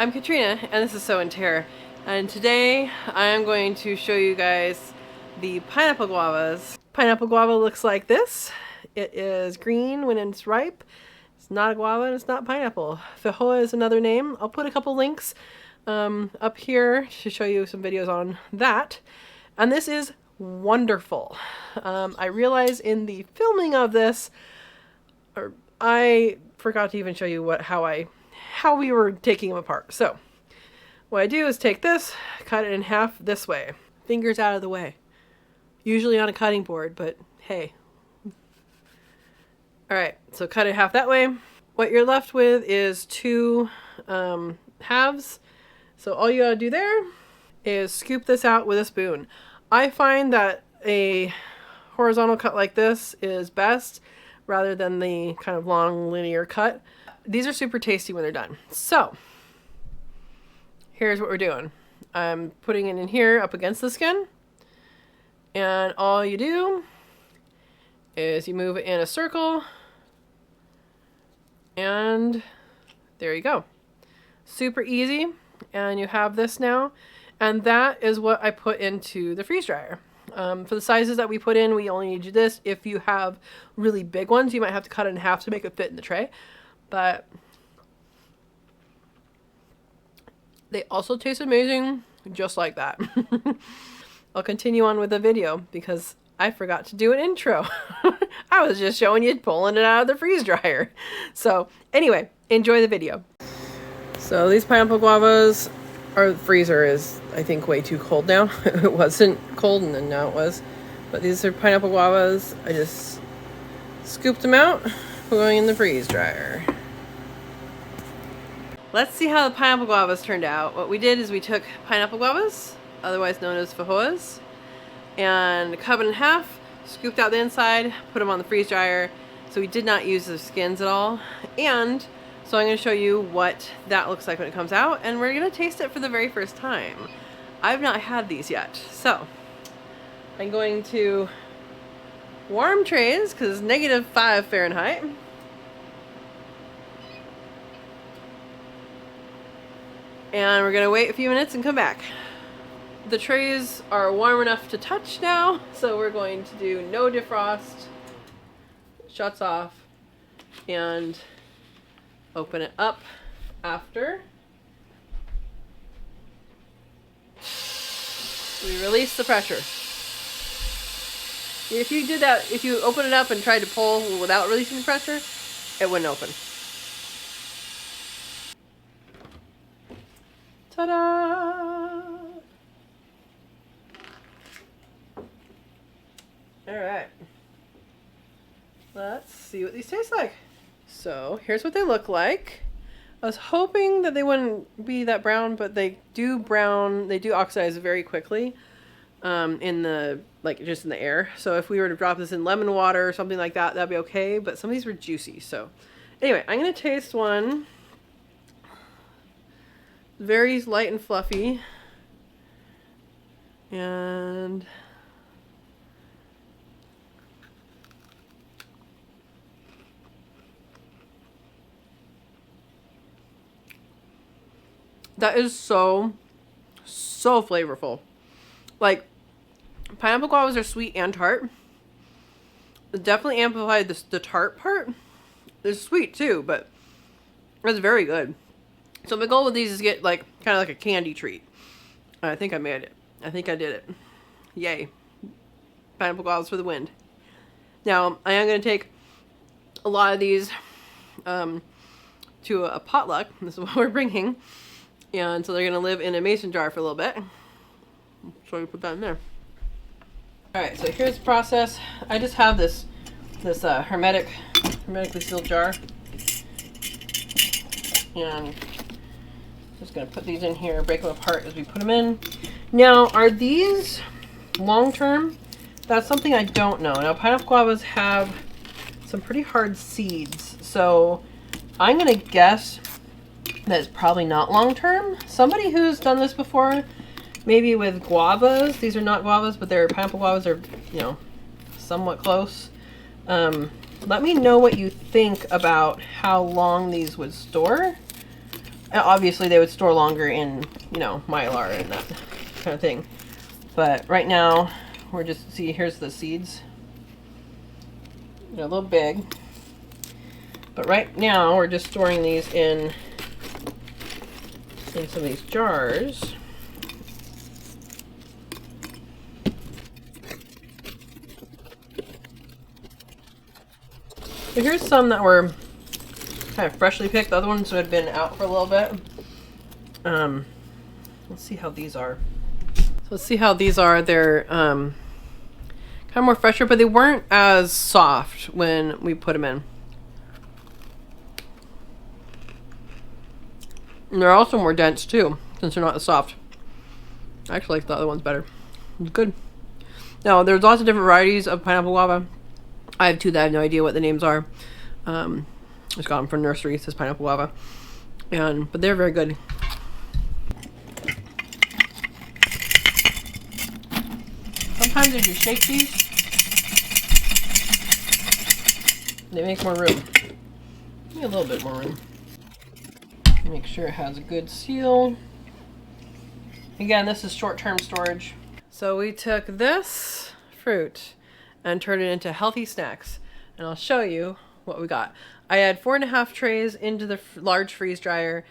I'm Katrina, and this is Soooo and Tare. And today I am going to show you guys the pineapple guavas. Pineapple guava looks like this. It is green when it's ripe. It's not a guava and it's not pineapple. Feijoa is another name. I'll put a couple links up here to show you some videos on that. And this is wonderful. I realize in the filming of this, I forgot to even show you how we were taking them apart. So what I do is take this, cut it in half this way. Fingers out of the way. Usually on a cutting board, but hey. Alright, so cut it half that way. What you're left with is two halves. So all you gotta do there is scoop this out with a spoon. I find that a horizontal cut like this is best rather than the kind of long linear cut. These are super tasty when they're done. So here's what we're doing. I'm putting it in here up against the skin, and all you do is you move it in a circle, and there you go. Super easy. And you have this now, and that is what I put into the freeze dryer. For the sizes that we put in, we only need this. If you have really big ones, you might have to cut it in half to make it fit in the tray. But they also taste amazing, just like that. I'll continue on with the video because I forgot to do an intro. I was just showing you pulling it out of the freeze dryer. So anyway, enjoy the video. So these pineapple guavas, our freezer is, I think, way too cold now. It wasn't cold and then now it was. But these are pineapple guavas. I just scooped them out, going in the freeze dryer. Let's see how the pineapple guavas turned out. What we did is we took pineapple guavas, otherwise known as feijoas, and cut them in half, scooped out the inside, put them on the freeze dryer. So we did not use the skins at all. And so I'm going to show you what that looks like when it comes out, and we're going to taste it for the very first time. I've not had these yet. So I'm going to warm trays because it's -5 Fahrenheit. And we're going to wait a few minutes and come back. The trays are warm enough to touch now, so we're going to do no defrost, shuts off, and open it up after we release the pressure. If you did that, if you open it up and tried to pull without releasing the pressure, it wouldn't open. Ta-da! Alright. Let's see what these taste like. So here's what they look like. I was hoping that they wouldn't be that brown, but they do oxidize very quickly in the, just in the air. So if we were to drop this in lemon water or something like that, that'd be okay. But some of these were juicy. So anyway, I'm going to taste one. Very light and fluffy. And that is so flavorful. Like, pineapple guavas are sweet and tart. It definitely amplified the tart part. It's sweet too, but it's very good. So my goal with these is to get kind of like a candy treat. I think I made it. I think I did it. Yay. Pineapple guavas for the wind. Now, I am going to take a lot of these to a potluck. This is what we're bringing. And so they're going to live in a mason jar for a little bit. So you put that in there. Alright, so here's the process. I just have this hermetically sealed jar. And just going to put these in here, break them apart as we put them in. Now, are these long-term? That's something I don't know. Now, pineapple guavas have some pretty hard seeds. So I'm going to guess that it's probably not long-term. Somebody who's done this before, maybe with guavas. These are not guavas, but their pineapple guavas are, somewhat close. Let me know what you think about how long these would store. Obviously, they would store longer in, you know, Mylar and that kind of thing. But right now, we're just, see, here's the seeds. They're a little big. But right now, we're just storing these in some of these jars. So here's some that were kind of freshly picked. The other ones had been out for a little bit. Let's see how these are. So let's see how these are. They're kind of more fresher, but they weren't as soft when we put them in. And they're also more dense too, since they're not as soft. I actually like the other ones better. It's good. Now, there's lots of different varieties of pineapple guava. I have two that I have no idea what the names are. Just got them from nursery. It says pineapple guava. But they're very good. Sometimes if you shake these, they make more room. Maybe a little bit more room. Make sure it has a good seal. Again, this is short-term storage. So we took this fruit and turned it into healthy snacks. And I'll show you what we got. I had 4.5 trays into the large freeze dryer.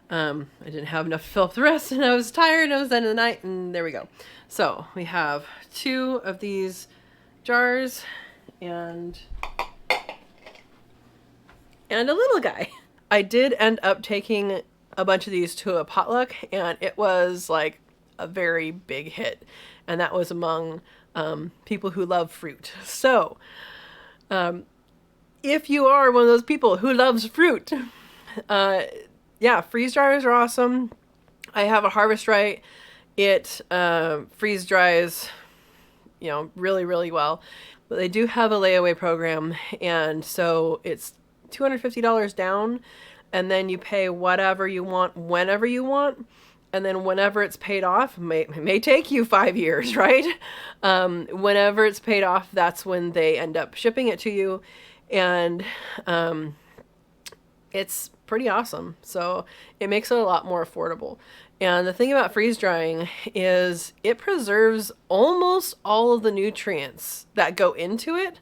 I didn't have enough to fill up the rest, and I was tired. It was the end of the night, and there we go. So we have 2 of these jars and a little guy. I did end up taking a bunch of these to a potluck, and it was like a very big hit. And that was among people who love fruit. So if you are one of those people who loves fruit, yeah, freeze dryers are awesome. I have a Harvest Right. It freeze dries, you know, really, really well. But they do have a layaway program, and so it's $250 down, and then you pay whatever you want whenever you want, and then whenever it's paid off, it may take you 5 years, right? Whenever it's paid off, that's when they end up shipping it to you, and it's pretty awesome. So it makes it a lot more affordable. And the thing about freeze drying is it preserves almost all of the nutrients that go into it,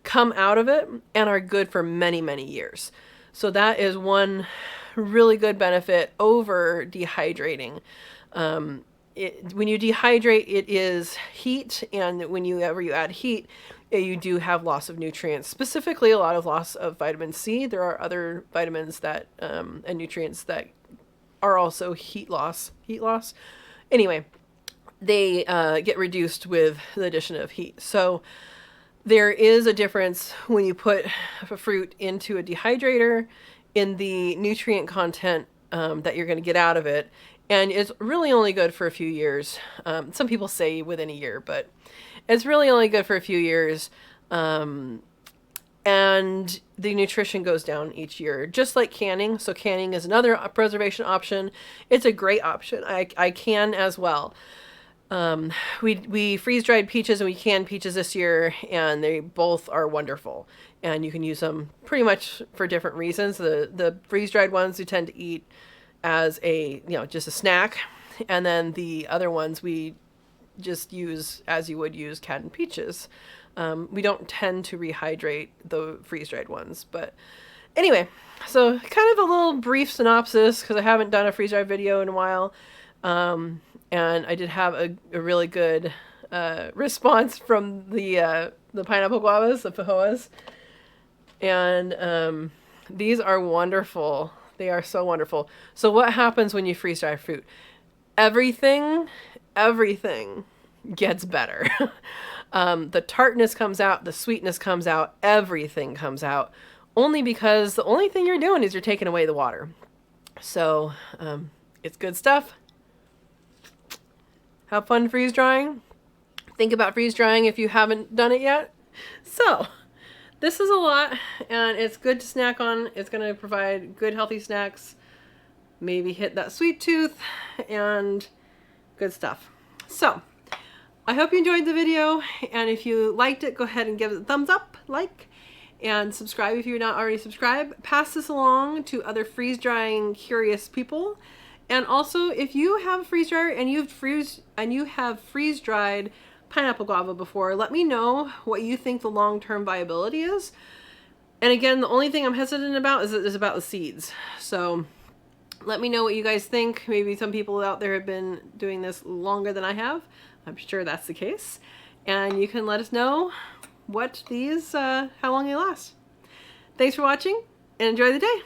come out of it, and are good for many, many years. So that is one really good benefit over dehydrating. When you dehydrate, it is heat, and whenever you add heat, you do have loss of nutrients, specifically a lot of loss of vitamin C. There are other vitamins that and nutrients that are also heat loss. Anyway, they get reduced with the addition of heat. So there is a difference when you put a fruit into a dehydrator in the nutrient content that you're going to get out of it. And it's really only good for a few years. Some people say within a year, but it's really only good for a few years. And the nutrition goes down each year, just like canning. So canning is another preservation option. It's a great option. I can as well. We freeze dried peaches and we canned peaches this year, and they both are wonderful. And you can use them pretty much for different reasons. The freeze dried ones we tend to eat as just a snack, and then the other ones we just use as you would use canned peaches. We don't tend to rehydrate the freeze dried ones, but anyway, so kind of a little brief synopsis because I haven't done a freeze dried video in a while. And I did have a really good response from the pineapple guavas, the pahoas. And these are wonderful. They are so wonderful. So what happens when you freeze dry fruit? Everything gets better. The tartness comes out, the sweetness comes out, everything comes out. Only because the only thing you're doing is you're taking away the water. So it's good stuff. Have fun freeze drying. Think about freeze drying if you haven't done it yet. So this is a lot, and it's good to snack on. It's going to provide good healthy snacks. Maybe hit that sweet tooth and good stuff. So I hope you enjoyed the video, and if you liked it, go ahead and give it a thumbs up, like, And subscribe if you're not already subscribed. Pass this along to other freeze drying curious people. And also, if you have a freeze dryer and you have freeze dried pineapple guava before, let me know what you think the long-term viability is. And again, the only thing I'm hesitant about is about the seeds. So let me know what you guys think. Maybe some people out there have been doing this longer than I have. I'm sure that's the case. And you can let us know what these, how long they last. Thanks for watching and enjoy the day.